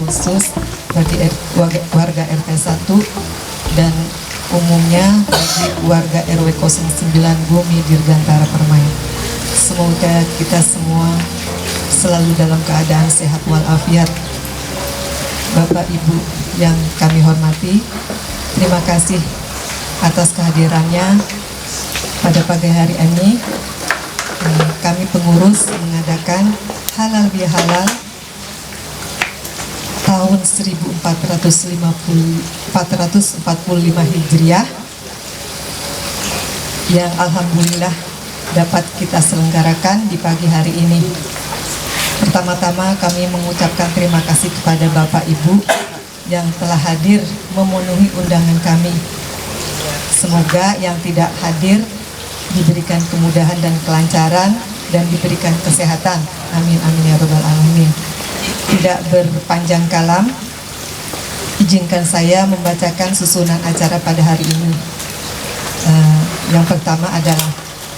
Khusus bagi warga RT 1 dan umumnya bagi warga RW 09 Bumi Dirgantara Permai. Semoga kita semua selalu dalam keadaan sehat walafiat. Bapak Ibu yang kami hormati, terima kasih atas kehadirannya pada pagi hari ini. Kami pengurus mengadakan halal bihalal tahun 1445 Hijriah yang alhamdulillah dapat kita selenggarakan di pagi hari ini. Pertama-tama kami mengucapkan terima kasih kepada Bapak Ibu yang telah hadir memenuhi undangan kami. Semoga yang tidak hadir diberikan kemudahan dan kelancaran dan diberikan kesehatan. Amin amin ya rabbal alamin. Tidak berpanjang kalam, izinkan saya membacakan susunan acara pada hari ini. Yang pertama adalah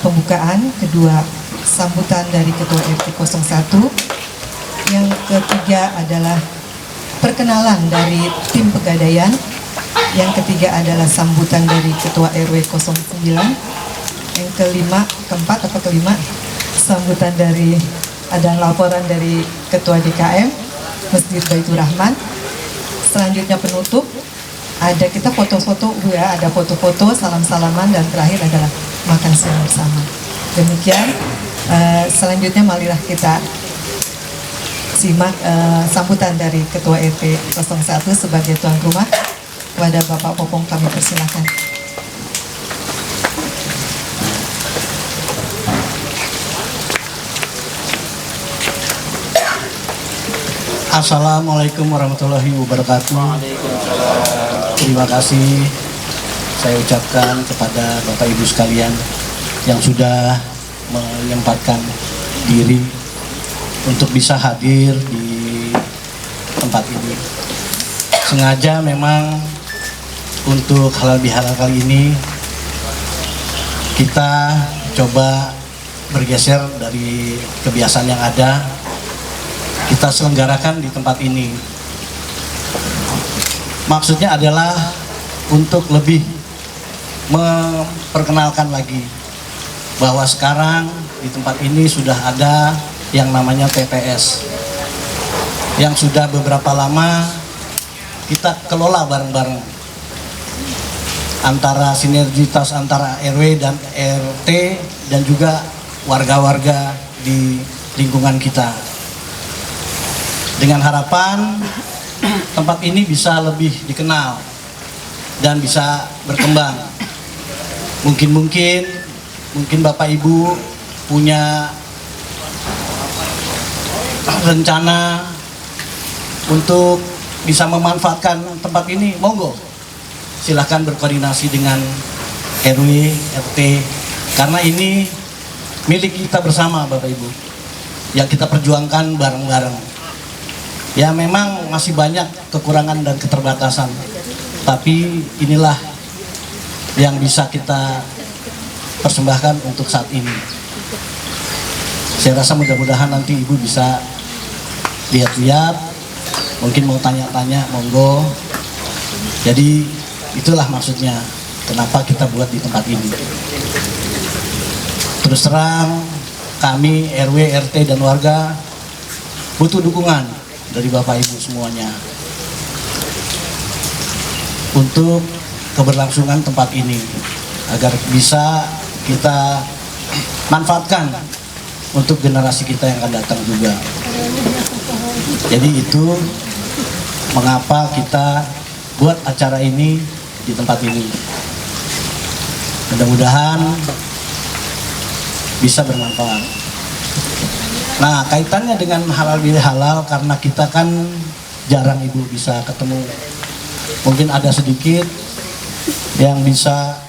pembukaan, kedua sambutan dari Ketua RT 01, yang ketiga adalah perkenalan dari tim Pegadaian, yang ketiga adalah sambutan dari Ketua RW 09, yang keempat sambutan dari ada laporan dari Ketua DKM Masjid Baitur Rahman. Selanjutnya penutup, ada kita foto-foto ya, ada foto-foto, salam-salaman, dan terakhir adalah makan siang bersama. Demikian, selanjutnya marilah kita simak sambutan dari Ketua RT 01 sebagai tuan rumah. Kepada Bapak Popong kami persilakan. Assalamualaikum warahmatullahi wabarakatuh. Terima kasih saya ucapkan kepada Bapak Ibu sekalian yang sudah menyempatkan diri untuk bisa hadir di tempat ini. Sengaja memang untuk halal bihalal kali ini kita coba bergeser dari kebiasaan yang ada. Kita selenggarakan di tempat ini. Maksudnya adalah untuk lebih memperkenalkan lagi bahwa sekarang di tempat ini sudah ada yang namanya TPS yang sudah beberapa lama kita kelola bareng-bareng antara sinergitas antara RW dan RT dan juga warga-warga di lingkungan kita. Dengan harapan tempat ini bisa lebih dikenal dan bisa berkembang. Mungkin Bapak Ibu punya rencana untuk bisa memanfaatkan tempat ini, monggo. Silahkan berkoordinasi dengan RW, RT, karena ini milik kita bersama Bapak Ibu, yang kita perjuangkan bareng-bareng. Ya memang masih banyak kekurangan dan keterbatasan, tapi inilah yang bisa kita persembahkan untuk saat ini. Saya rasa mudah-mudahan nanti Ibu bisa lihat-lihat, mungkin mau tanya-tanya, monggo. Jadi itulah maksudnya kenapa kita buat di tempat ini. Terus terang kami RW, RT dan warga butuh dukungan dari Bapak Ibu semuanya untuk keberlangsungan tempat ini agar bisa kita manfaatkan untuk generasi kita yang akan datang juga. Jadi itu mengapa kita buat acara ini di tempat ini. Mudah-mudahan bisa bermanfaat. Nah, kaitannya dengan halal bihalal, karena kita kan jarang Ibu bisa ketemu. Mungkin ada sedikit yang bisa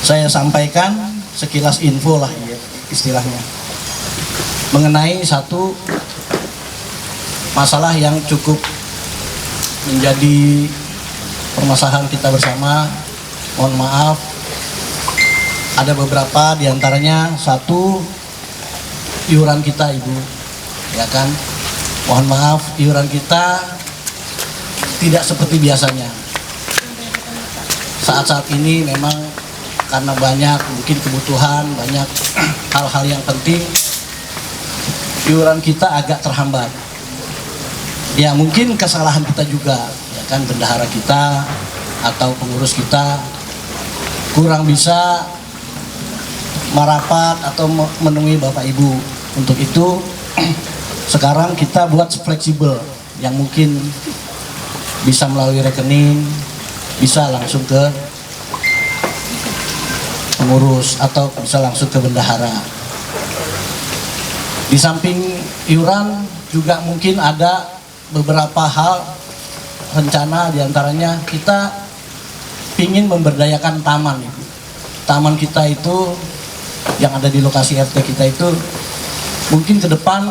saya sampaikan, sekilas info lah ya, istilahnya. Mengenai satu masalah yang cukup menjadi permasalahan kita bersama. Mohon maaf, ada beberapa diantaranya, satu, iuran kita Ibu, ya kan, mohon maaf, iuran kita tidak seperti biasanya. Saat-saat ini memang karena banyak mungkin kebutuhan, banyak hal-hal yang penting, iuran kita agak terhambat. Ya mungkin kesalahan kita juga, ya kan, bendahara kita atau pengurus kita kurang bisa merapat atau menemui Bapak Ibu. Untuk itu sekarang kita buat fleksibel, yang mungkin bisa melalui rekening, bisa langsung ke pengurus atau bisa langsung ke bendahara. Di samping iuran juga mungkin ada beberapa hal rencana, diantaranya kita ingin memberdayakan taman. Taman kita itu yang ada di lokasi RT kita itu mungkin ke depan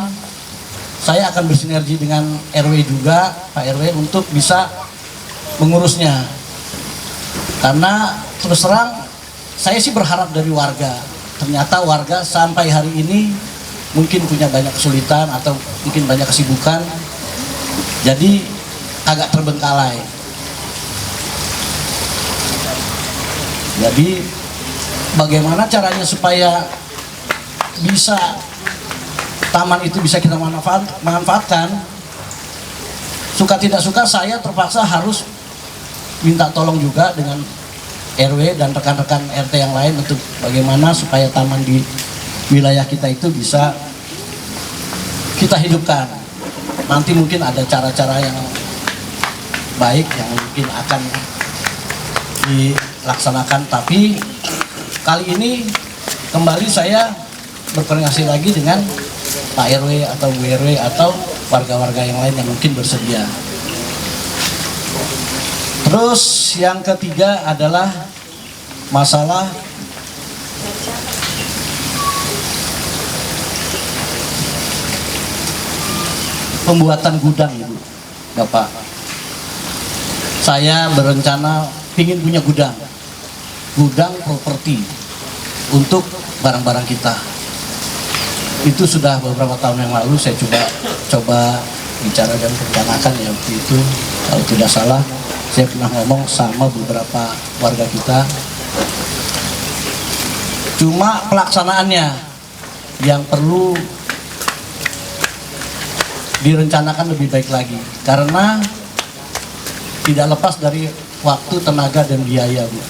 saya akan bersinergi dengan RW juga, Pak RW, untuk bisa mengurusnya. Karena terus terang saya sih berharap dari warga. Ternyata warga sampai hari ini mungkin punya banyak kesulitan atau mungkin banyak kesibukan, jadi agak terbengkalai. Jadi bagaimana caranya supaya bisa taman itu bisa kita manfaatkan. Suka tidak suka saya terpaksa harus minta tolong juga dengan RW dan rekan-rekan RT yang lain untuk bagaimana supaya taman di wilayah kita itu bisa kita hidupkan. Nanti mungkin ada cara-cara yang baik yang mungkin akan dilaksanakan, tapi kali ini kembali saya berkoordinasi lagi dengan Pak RW atau Bu RW atau warga-warga yang lain yang mungkin bersedia. Terus yang ketiga adalah masalah pembuatan gudang, Ibu, Bapak. Saya berencana ingin punya gudang properti untuk barang-barang kita. Itu sudah beberapa tahun yang lalu saya coba bicara dan rencanakan ya waktu itu. Kalau tidak salah, saya pernah ngomong sama beberapa warga kita. Cuma pelaksanaannya yang perlu direncanakan lebih baik lagi, karena tidak lepas dari waktu, tenaga, dan biaya, Bu.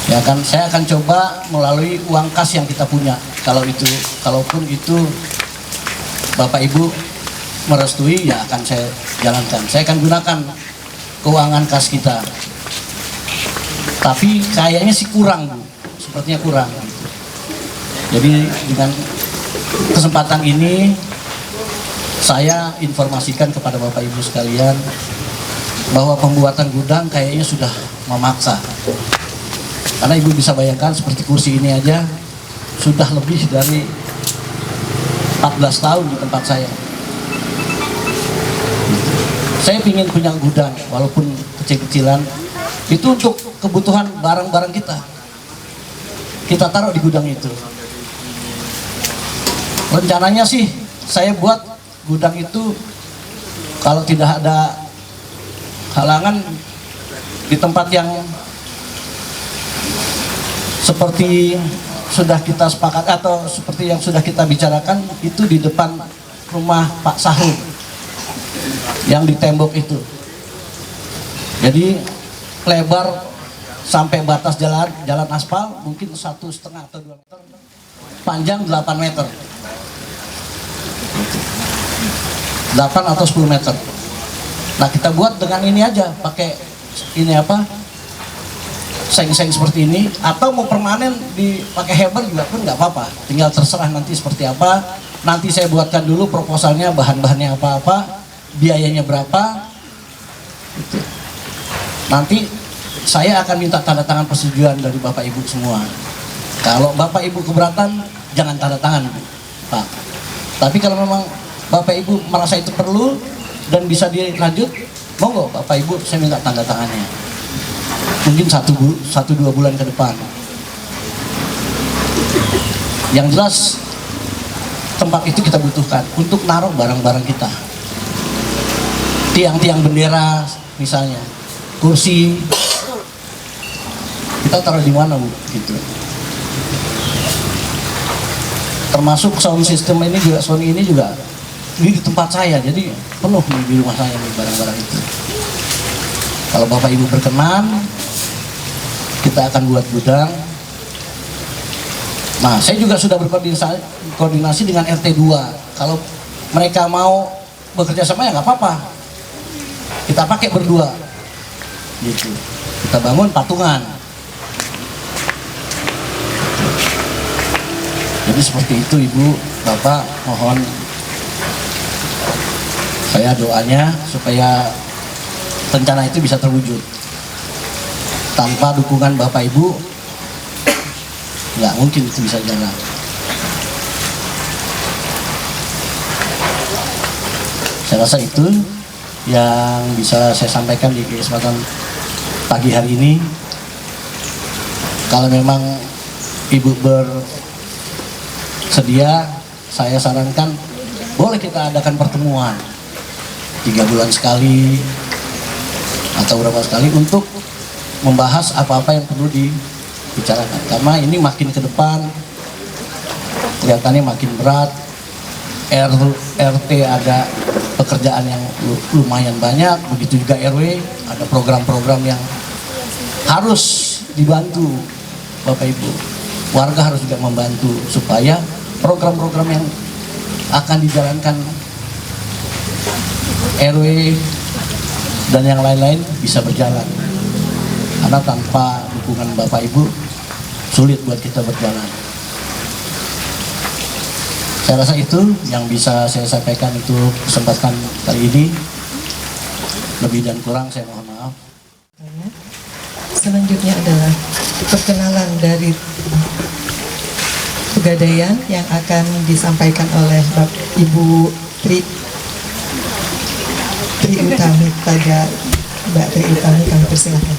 Ya kan, saya akan coba melalui uang kas yang kita punya. Kalaupun itu Bapak Ibu merestui, ya akan saya jalankan. Saya akan gunakan keuangan kas kita. Tapi kayaknya sih kurang, Bu. Sepertinya kurang. Jadi dengan kesempatan ini saya informasikan kepada Bapak Ibu sekalian bahwa pembuatan gudang kayaknya sudah memaksa. Karena Ibu bisa bayangkan seperti kursi ini aja sudah lebih dari 14 tahun di tempat saya. Saya ingin punya gudang walaupun kecil-kecilan, Itu untuk kebutuhan barang-barang kita. Kita taruh di gudang itu. Rencananya sih saya buat gudang itu kalau tidak ada halangan di tempat yang seperti sudah kita sepakat atau seperti yang sudah kita bicarakan, itu di depan rumah Pak Sahur yang di tembok itu. Jadi lebar sampai batas jalan aspal mungkin 1,5 atau 2 meter, panjang 8 meter, 8 atau 10 meter. Nah, kita buat dengan ini aja, pakai ini apa, seng-seng seperti ini, atau mau permanen dipakai hebel juga pun nggak apa-apa, tinggal terserah nanti seperti apa. Nanti saya buatkan dulu proposalnya, bahan-bahannya apa-apa, biayanya berapa gitu. Nanti saya akan minta tanda tangan persetujuan dari Bapak Ibu semua. Kalau Bapak Ibu keberatan, jangan tanda tangan, Pak. Tapi kalau memang Bapak Ibu merasa itu perlu dan bisa dilanjut, monggo Bapak Ibu, saya minta tanda tangannya. Mungkin 1-2 bulan ke depan. Yang jelas tempat itu kita butuhkan untuk naruh barang-barang kita. Tiang-tiang bendera misalnya, kursi, kita taruh di mana, Bu? Gitu. Termasuk sound system ini juga, Sony ini juga ini di tempat saya, jadi penuh di rumah saya nih barang-barang itu. Kalau Bapak Ibu berkenan, kita akan buat gudang. Nah, saya juga sudah berkoordinasi dengan RT 2. Kalau mereka mau bekerja sama ya nggak apa-apa. Kita pakai berdua. Gitu. Kita bangun patungan. Jadi seperti itu, Ibu, Bapak, mohon saya doanya supaya rencana itu bisa terwujud. Tanpa dukungan Bapak Ibu nggak mungkin itu bisa jalan. Saya rasa itu yang bisa saya sampaikan di kesempatan pagi hari ini. Kalau memang Ibu bersedia, saya sarankan boleh kita adakan pertemuan 3 bulan sekali atau berapa sekali untuk membahas apa-apa yang perlu dibicarakan. Karena ini makin ke depan kelihatannya makin berat. RT ada pekerjaan yang lumayan banyak, begitu juga RW ada program-program yang harus dibantu Bapak Ibu. Warga harus juga membantu supaya program-program yang akan dijalankan RW dan yang lain-lain bisa berjalan. Karena tanpa dukungan Bapak Ibu sulit buat kita berjalan. Saya rasa itu yang bisa saya sampaikan untuk kesempatan kali ini. Lebih dan kurang saya mohon maaf. Selanjutnya adalah perkenalan dari Pegadaian yang akan disampaikan oleh Ibu Tri Utami. Mbak Tri Utami, kami persilahkan.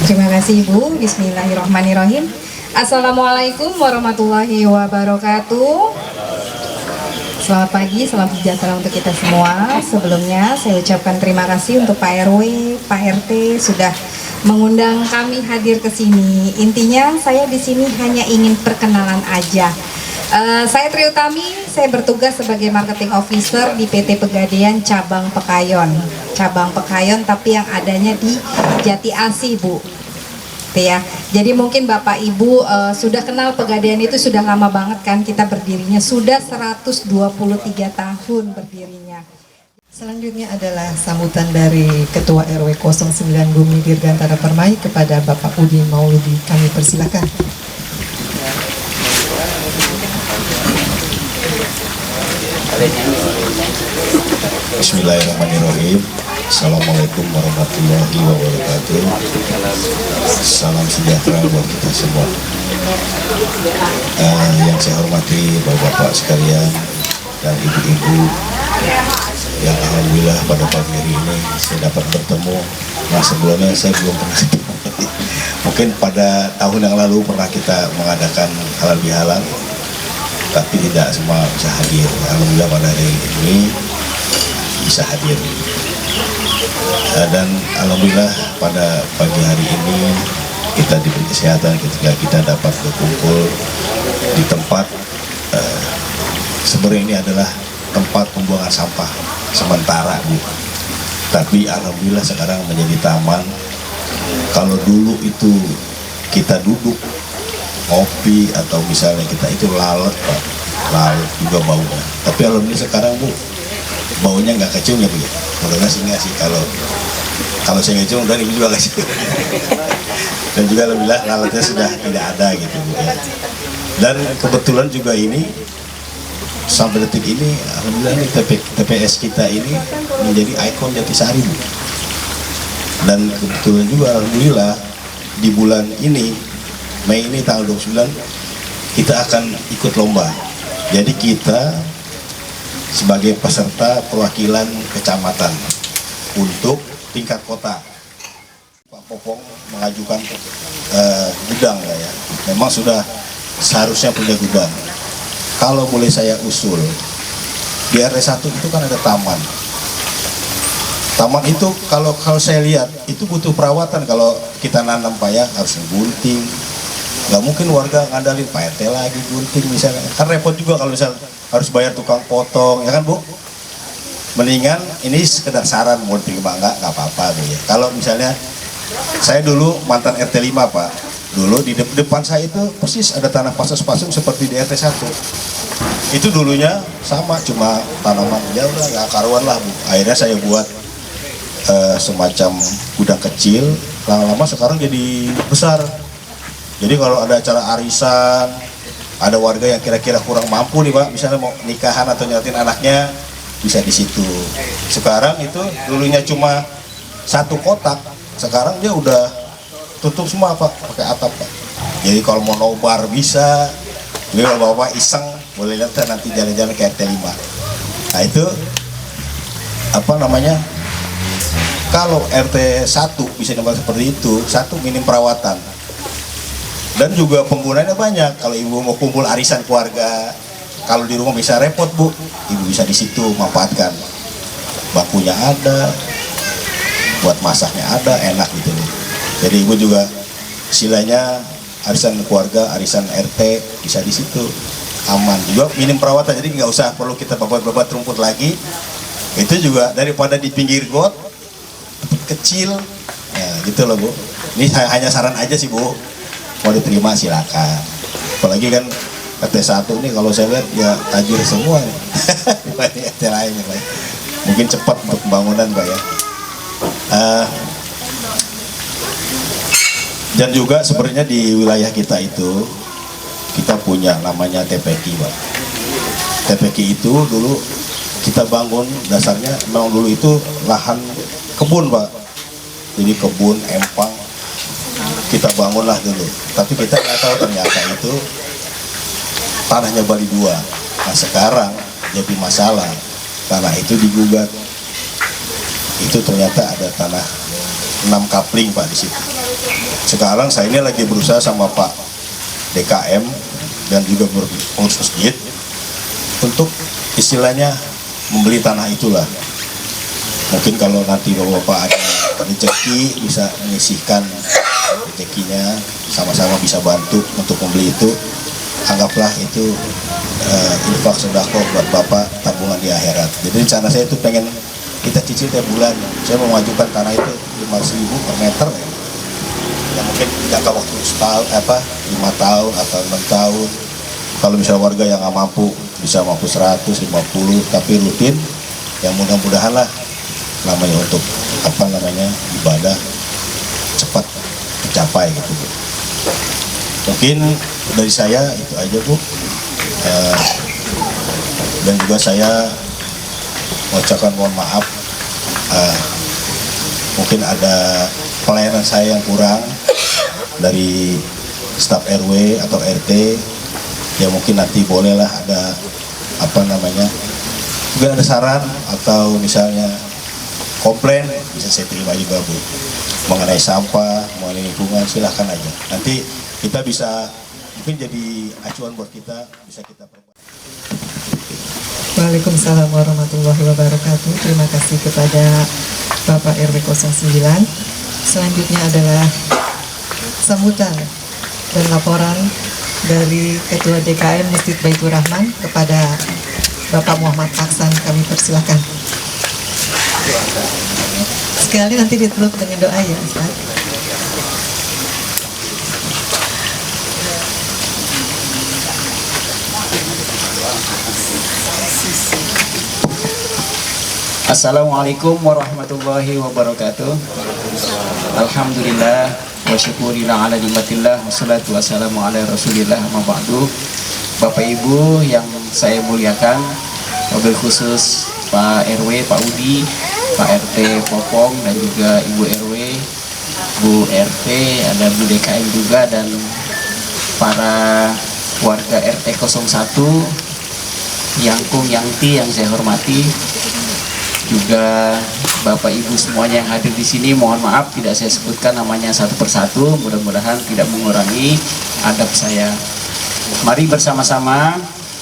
Terima kasih Ibu. Bismillahirrahmanirrahim. Assalamualaikum warahmatullahi wabarakatuh. Selamat pagi, salam sejahtera untuk kita semua. Sebelumnya saya ucapkan terima kasih untuk Pak RW, Pak RT sudah mengundang kami hadir ke sini. Intinya saya di sini hanya ingin perkenalan aja. Saya Tri Utami, saya bertugas sebagai marketing officer di PT Pegadaian Cabang Pekayon. Cabang Pekayon tapi yang adanya di Jati Asih, Bu. Ya. Jadi mungkin Bapak Ibu sudah kenal Pegadaian itu sudah lama banget kan, kita berdirinya sudah 123 tahun berdirinya. Selanjutnya adalah sambutan dari Ketua RW 09 Bumi Dirgantara Permai kepada Bapak Udi Mauludi. Kami persilakan. Bismillahirrahmanirrahim. Assalamualaikum warahmatullahi wabarakatuh. Salam sejahtera buat kita semua. Yang saya hormati bapak-bapak sekalian dan ibu-ibu yang alhamdulillah alhamdulillah pada pagi hari ini saya dapat bertemu. Nah sebelumnya saya belum pernah ketemu. Mungkin pada tahun yang lalu pernah kita mengadakan halal bihalal, tapi tidak semua bisa hadir. Alhamdulillah pada hari ini bisa hadir. Dan alhamdulillah pada pagi hari ini kita diberi kesehatan ketika kita dapat berkumpul di tempat sebenarnya ini adalah tempat pembuangan sampah sementara, Bu. Tapi alhamdulillah sekarang menjadi taman. Kalau dulu itu kita duduk ngopi atau misalnya kita itu lalat, Pak, lalat juga baunya. Tapi alhamdulillah sekarang, Bu, baunya nggak kecium ya, Bu ya. Mudah-mudahan sih nggak sih, kalau saya kecium dan ibu juga nggak kecium. Dan juga alhamdulillah lalatnya sudah tidak ada gitu, Bu ya. Dan kebetulan juga ini sampai detik ini alhamdulillah ini TPS kita ini menjadi ikon Jatisari, Bu. Dan kebetulan juga alhamdulillah di bulan ini Mei ini tanggal 29 kita akan ikut lomba. Jadi kita sebagai peserta perwakilan kecamatan untuk tingkat kota. Pak Popong mengajukan gudang ya. Memang sudah seharusnya punya gudang. Kalau boleh saya usul, di RT1 itu kan ada taman. Taman itu kalau saya lihat itu butuh perawatan. Kalau kita nanam, Pak ya, harus gunting. Nggak mungkin warga ngandalin Pak RT lagi gunting misalnya. Kan repot juga kalau misal harus bayar tukang potong, ya kan, Bu? Mendingan ini sekedar saran, mau terima nggak apa-apa, Bu ya. Kalau misalnya saya dulu mantan RT 5, Pak. Dulu di depan saya itu persis ada tanah pasung seperti di RT 1. Itu dulunya sama, cuma tanaman, ya udah nggak karuan lah, Bu. Akhirnya saya buat semacam gudang kecil, lama-lama sekarang jadi besar. Jadi kalau ada acara arisan, ada warga yang kira-kira kurang mampu nih, Pak, misalnya mau nikahan atau nyatin anaknya, bisa di situ. Sekarang itu dulunya cuma satu kotak, sekarang dia udah tutup semua, Pak, pakai atap, Pak. Jadi kalau mau nobar bisa. Jadi kalau Bapak iseng boleh lihat nanti jalan-jalan ke RT 5. Nah itu apa namanya? Kalau RT 1 bisa nambah seperti itu, satu minim perawatan. Dan juga penggunanya banyak. Kalau ibu mau kumpul arisan keluarga, kalau di rumah bisa repot, Bu. Ibu bisa di situ manfaatkan. Bangkunya ada, buat masaknya ada, enak gitu loh. Jadi ibu juga istilahnya arisan keluarga, arisan RT bisa di situ, aman juga, minim perawatan. Jadi nggak usah perlu kita babat rumput lagi. Itu juga daripada di pinggir got kecil, ya gitu loh, Bu. Ini hanya saran aja sih, Bu. Mau diterima silakan. Apalagi kan RT 1 ini kalau saya lihat ya tajir semua nih. Dibanding RT lain ya, Pak. Mungkin cepat untuk pembangunan, Pak ya. Dan juga sebenarnya di wilayah kita itu kita punya namanya TPQ, Pak. TPQ itu dulu kita bangun dasarnya memang dulu itu lahan kebun, Pak. Jadi kebun empang kita bangunlah dulu. Tapi kita nggak tahu ternyata itu tanahnya Bali 2. Nah sekarang jadi masalah, tanah itu digugat. Itu ternyata ada tanah 6 kapling, Pak, di situ. Sekarang saya ini lagi berusaha sama Pak DKM dan juga pengurus masjid untuk istilahnya membeli tanah itulah. Mungkin kalau nanti Bapak ada rezeki bisa menyisihkan rezekinya, sama-sama bisa bantu untuk membeli itu. Anggaplah itu infak sedekah buat Bapak, tabungan di akhirat. Jadi rencana saya itu pengen kita cicil tiap bulan. Saya mau mengajukan tanah itu 5.000 per meter ya. Ya mungkin jangka waktu 5 tahun atau 6 tahun. Kalau misalnya warga yang nggak mampu bisa mampu 150, tapi rutin, yang mudah-mudahan lah namanya untuk ibadah cepat tercapai gitu, Bu. Mungkin dari saya itu aja, Bu. Dan juga saya mengucapkan mohon maaf, mungkin ada pelayanan saya yang kurang dari staf RW atau RT, ya mungkin nanti bolehlah ada mungkin ada saran atau misalnya komplain bisa saya terima juga Bu. Mengenai sampah, mengenai lingkungan silahkan aja. Nanti kita bisa mungkin jadi acuan buat kita, bisa kita perbuat. Waalaikumsalam warahmatullahi wabarakatuh. Terima kasih kepada Bapak RW 09. Selanjutnya adalah sambutan dan laporan dari Ketua DKM Masjid Baitur Rahman kepada Bapak Muhammad Aksan. Kami persilahkan. Sekali nanti ditutup dengan doa ya Ustaz. Assalamualaikum warahmatullahi wabarakatuh. Alhamdulillah wa syukurillah ala nikmatillah wassalatu wassalamu ala rasulillah amma ba'du. Bapak Ibu yang saya muliakan, wabil khusus Pak RW, Pak Udi, Pak RT Popong, dan juga Ibu RW, Bu RT, ada Bu DKM juga, dan para warga RT 01, Yangkung, Yangti yang saya hormati, juga Bapak Ibu semuanya yang hadir di sini. Mohon maaf tidak saya sebutkan namanya satu persatu, mudah-mudahan tidak mengurangi adab saya. Mari bersama-sama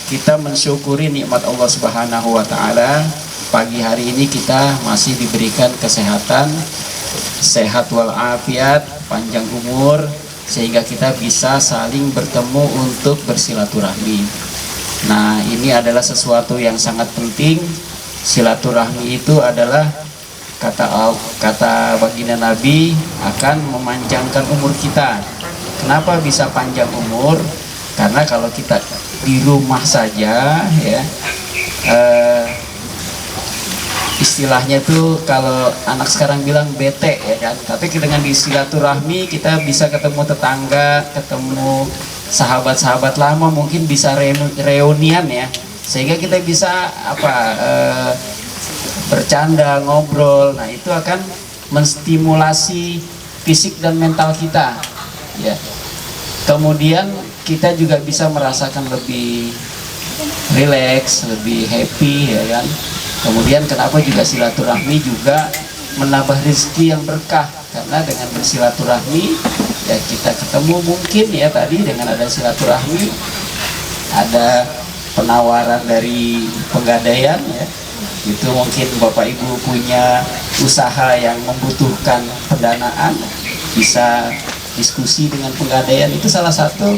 kita mensyukuri nikmat Allah Subhanahu wa taala. Pagi hari ini kita masih diberikan kesehatan, sehat walafiat, panjang umur, sehingga kita bisa saling bertemu untuk bersilaturahmi. Nah, ini adalah sesuatu yang sangat penting. Silaturahmi itu adalah kata baginda Nabi akan memanjangkan umur kita. Kenapa bisa panjang umur? Karena kalau kita di rumah saja ya, istilahnya tuh kalau anak sekarang bilang bete ya kan. Tapi dengan di silaturahmi kita bisa ketemu tetangga, ketemu sahabat-sahabat lama, mungkin bisa reunian ya, sehingga kita bisa bercanda, ngobrol. Nah, itu akan menstimulasi fisik dan mental kita ya. Kemudian kita juga bisa merasakan lebih rileks, lebih happy ya kan. Kemudian kenapa juga silaturahmi juga menambah rezeki yang berkah, karena dengan bersilaturahmi ya kita ketemu, mungkin ya tadi dengan ada silaturahmi ada penawaran dari penggadaian ya, itu mungkin Bapak Ibu punya usaha yang membutuhkan pendanaan, bisa diskusi dengan penggadaian. Itu salah satu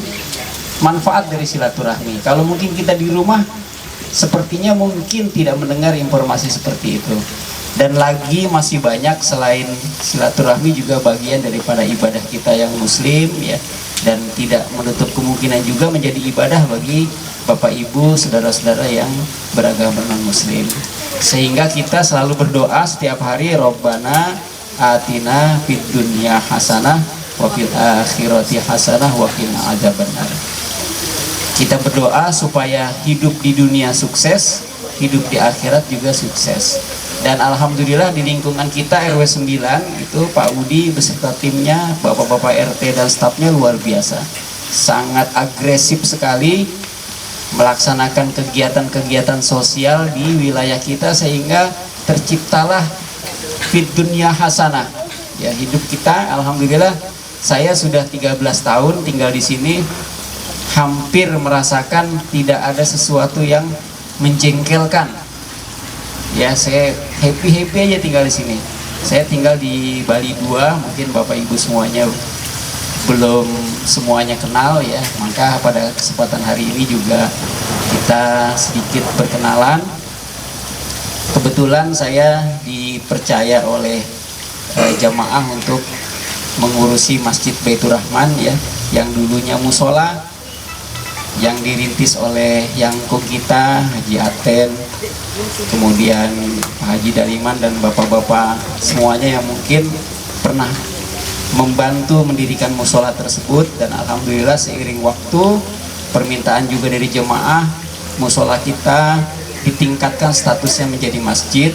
manfaat dari silaturahmi. Kalau mungkin kita di rumah sepertinya mungkin tidak mendengar informasi seperti itu. Dan lagi masih banyak selain silaturahmi juga bagian daripada ibadah kita yang muslim ya, dan tidak menutup kemungkinan juga menjadi ibadah bagi Bapak Ibu, saudara-saudara yang beragama non-muslim. Sehingga kita selalu berdoa setiap hari, Rabbana atina fid dunya hasanah wa fil akhirati hasanah wa qina adzabannar. Kita berdoa supaya hidup di dunia sukses, hidup di akhirat juga sukses. Dan alhamdulillah di lingkungan kita RW 9 itu Pak Udi beserta timnya, bapak-bapak RT dan stafnya luar biasa. Sangat agresif sekali melaksanakan kegiatan-kegiatan sosial di wilayah kita, sehingga terciptalah fid dunya hasanah. Ya, hidup kita alhamdulillah, saya sudah 13 tahun tinggal di sini, hampir merasakan tidak ada sesuatu yang menjengkelkan. Ya, saya happy aja tinggal di sini. Saya tinggal di Bali 2, mungkin Bapak Ibu semuanya belum semuanya kenal ya, maka pada kesempatan hari ini juga kita sedikit berkenalan. Kebetulan saya dipercaya oleh jamaah untuk mengurusi Masjid Baitur Rahman ya, yang dulunya musola, yang dirintis oleh Yangkung kita, Haji Aten, kemudian Haji Daliman dan bapak-bapak semuanya yang mungkin pernah membantu mendirikan musola tersebut. Dan alhamdulillah seiring waktu, permintaan juga dari jemaah, musola kita ditingkatkan statusnya menjadi masjid.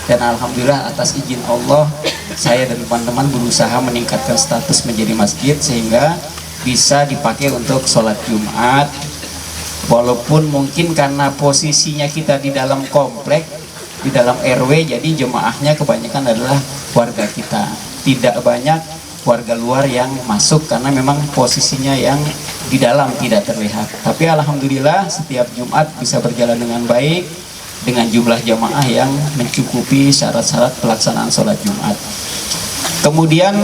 Dan alhamdulillah atas izin Allah, saya dan teman-teman berusaha meningkatkan status menjadi masjid sehingga bisa dipakai untuk sholat Jumat. Walaupun mungkin karena posisinya kita di dalam komplek, di dalam RW, jadi jemaahnya kebanyakan adalah warga kita. Tidak banyak warga luar yang masuk karena memang posisinya yang di dalam tidak terlihat. Tapi alhamdulillah setiap Jumat bisa berjalan dengan baik dengan jumlah jamaah yang mencukupi syarat-syarat pelaksanaan sholat Jumat. Kemudian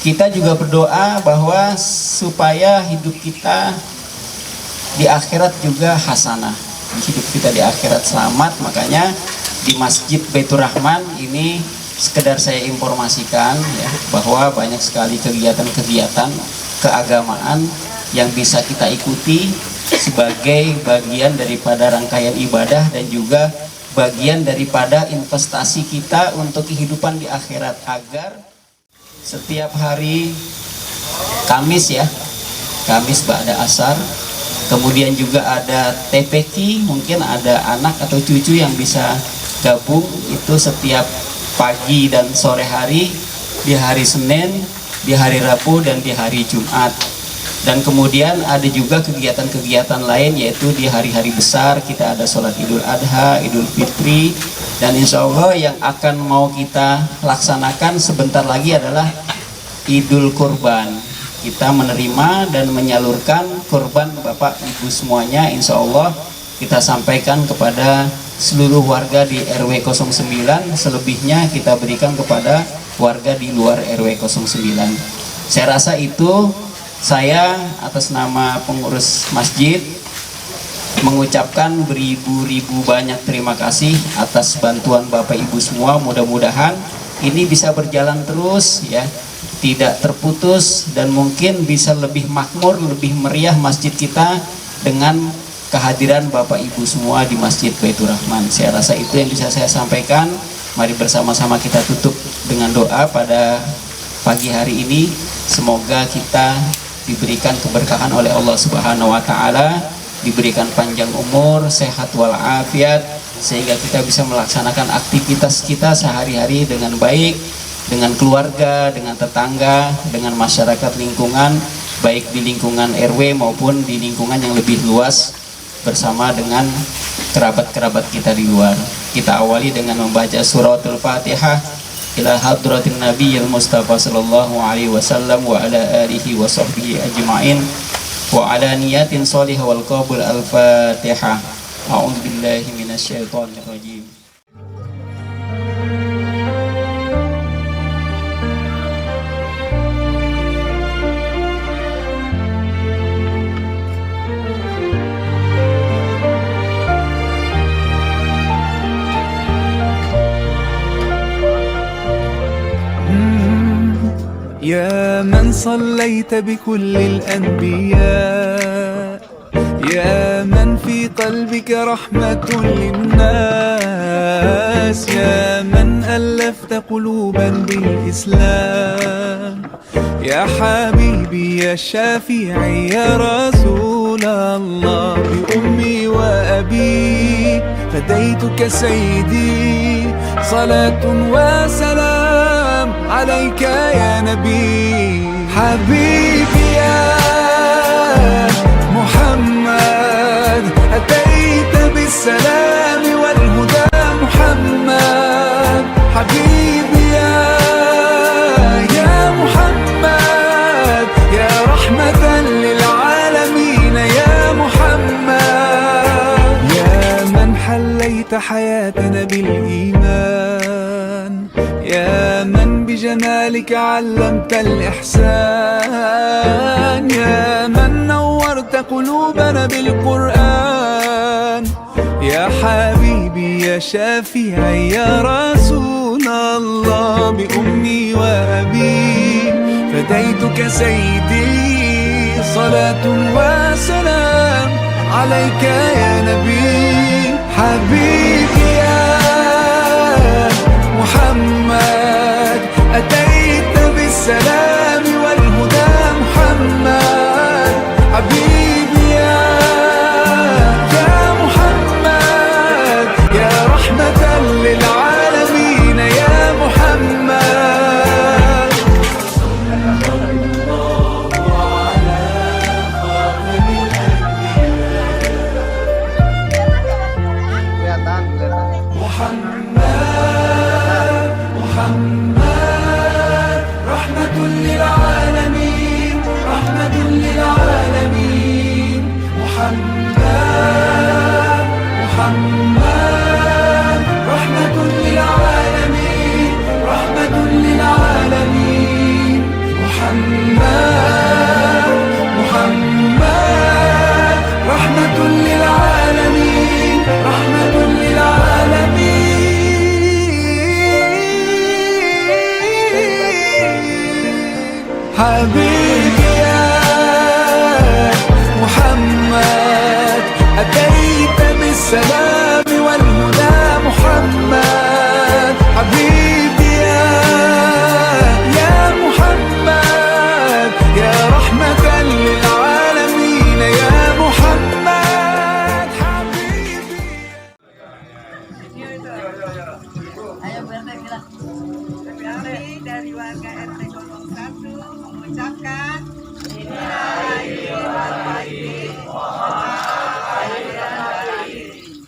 kita juga berdoa bahwa supaya hidup kita di akhirat juga hasanah, hidup kita di akhirat selamat. Makanya di Masjid Baitur Rahman ini sekedar saya informasikan ya, bahwa banyak sekali kegiatan-kegiatan keagamaan yang bisa kita ikuti sebagai bagian daripada rangkaian ibadah dan juga bagian daripada investasi kita untuk kehidupan di akhirat, agar setiap hari Kamis ya, Kamis ba'da asar, kemudian juga ada TPQ, mungkin ada anak atau cucu yang bisa gabung itu setiap pagi dan sore hari, di hari Senin, di hari Rabu, dan di hari Jumat. Dan kemudian ada juga kegiatan-kegiatan lain, yaitu di hari-hari besar kita ada sholat Idul Adha, Idul Fitri, dan insya Allah yang akan mau kita laksanakan sebentar lagi adalah Idul Kurban. Kita menerima dan menyalurkan kurban Bapak Ibu semuanya, insya Allah kita sampaikan kepada seluruh warga di RW 09, selebihnya kita berikan kepada warga di luar RW 09. Saya rasa itu, saya atas nama pengurus masjid mengucapkan beribu-ribu banyak terima kasih atas bantuan Bapak Ibu semua. Mudah-mudahan ini bisa berjalan terus ya, tidak terputus, dan mungkin bisa lebih makmur, lebih meriah masjid kita dengan kehadiran Bapak Ibu semua di Masjid Baitur Rahman. Saya rasa itu yang bisa saya sampaikan. Mari bersama-sama kita tutup dengan doa pada pagi hari ini. Semoga kita diberikan keberkahan oleh Allah Subhanahu wa taala, diberikan panjang umur, sehat walafiat, sehingga kita bisa melaksanakan aktivitas kita sehari-hari dengan baik, dengan keluarga, dengan tetangga, dengan masyarakat lingkungan, baik di lingkungan RW maupun di lingkungan yang lebih luas, bersama dengan kerabat-kerabat kita di luar. Kita awali dengan membaca suratul Fatihah ila hadratin Nabiyil Mustafa sallallahu alaihi wasallam wa ala alihi wa sahbihi ajma'in wa ala niyatin shalihah wal qabul. Al-Fatihah. A'udzu billahi minasyaitonir rajim. يا من صليت بكل الأنبياء، يا من في قلبك رحمة للناس، يا من ألفت قلوبا بالإسلام، يا حبيبي يا شافعي يا رسول الله، بأمي وأبي فديتك سيدي، صلاة وسلام عليك يا نبي. حبيبي يا محمد أتيت بالسلام والهدى محمد. حبيبي يا محمد يا رحمة للعالمين يا محمد، يا من حليت حياتنا بالإيمان، يا من بجمالك علمت الإحسان، يا من نورت قلوبنا بالقرآن، يا حبيبي يا شافعي يا رسول الله، بأمي وأبي فديتك سيدي، صلاة وسلام عليك يا نبي. حبيبي يا محمد أتيت بالسلام والهدى محمد. حبيبي يا محمد يا رحمة للعالمين يا محمد. حبيبي يا محمد أتيت بالسلام والهدى محمد حبيبي يا محمد يا رحمة للعالمين يا محمد حبيبي. Kami dari warga RT 01 mengucapkan Innalillahi wa inna ilaihi raji'un.